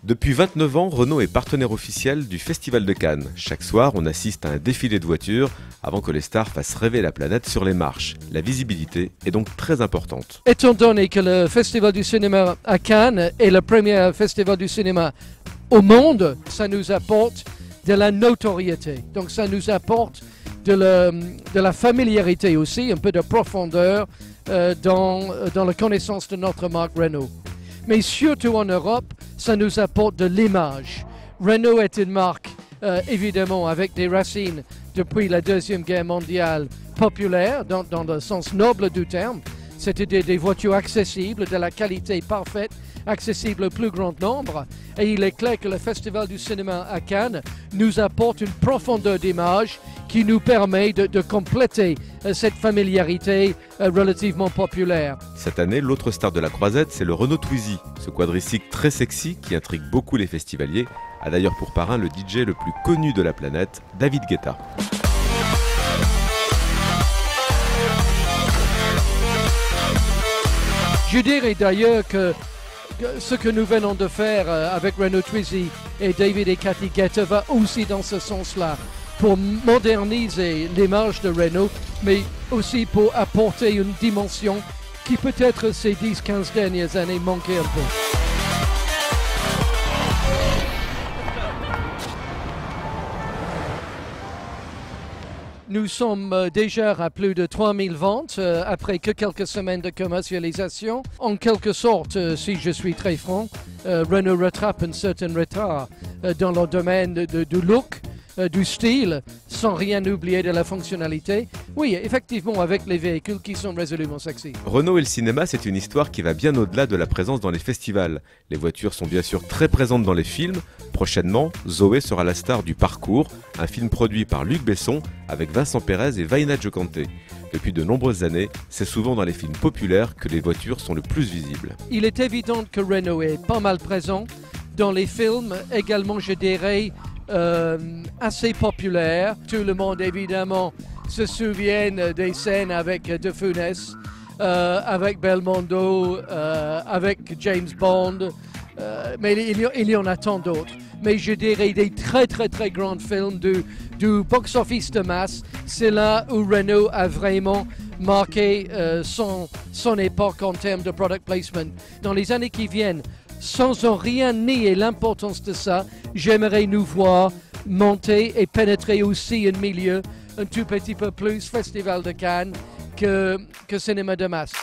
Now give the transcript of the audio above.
Depuis 29 ans, Renault est partenaire officiel du Festival de Cannes. Chaque soir, on assiste à un défilé de voitures avant que les stars fassent rêver la planète sur les marches. La visibilité est donc très importante. Étant donné que le Festival du cinéma à Cannes est le premier festival du cinéma au monde, ça nous apporte de la notoriété. Donc ça nous apporte de la familiarité aussi, un peu de profondeur dans la connaissance de notre marque Renault. Mais surtout en Europe, ça nous apporte de l'image. Renault est une marque, évidemment, avec des racines depuis la Deuxième Guerre mondiale populaire, dans le sens noble du terme. C'était des voitures accessibles, de la qualité parfaite, accessible au plus grand nombre. Et il est clair que le Festival du cinéma à Cannes nous apporte une profondeur d'image qui nous permet de compléter cette familiarité relativement populaire. Cette année, l'autre star de la croisette, c'est le Renault Twizy. Ce quadricycle très sexy qui intrigue beaucoup les festivaliers a d'ailleurs pour parrain le DJ le plus connu de la planète, David Guetta. Je dirais d'ailleurs que ce que nous venons de faire avec Renault Twizy et David et Cathy Guetta va aussi dans ce sens-là, pour moderniser l'image de Renault, mais aussi pour apporter une dimension qui peut-être ces 10-15 dernières années manquait un peu. Nous sommes déjà à plus de 3000 ventes après que quelques semaines de commercialisation. En quelque sorte, si je suis très franc, Renault rattrape un certain retard dans le domaine du look, du style, sans rien oublier de la fonctionnalité. Oui, effectivement, avec les véhicules qui sont résolument sexy. Renault et le cinéma, c'est une histoire qui va bien au-delà de la présence dans les festivals. Les voitures sont bien sûr très présentes dans les films. Prochainement, Zoé sera la star du Parcours, un film produit par Luc Besson avec Vincent Perez et Vaina Djokante. Depuis de nombreuses années, c'est souvent dans les films populaires que les voitures sont le plus visibles. Il est évident que Renault est pas mal présent dans les films, également je dirais assez populaire. Tout le monde évidemment se souvient des scènes avec De Funès, avec Belmondo, avec James Bond, mais il y en a tant d'autres. Mais je dirais des très grands films du box-office de masse. C'est là où Renault a vraiment marqué son époque en termes de product placement. Dans les années qui viennent, sans en rien nier l'importance de ça, j'aimerais nous voir monter et pénétrer aussi un milieu un tout petit peu plus Festival de Cannes que cinéma de masse.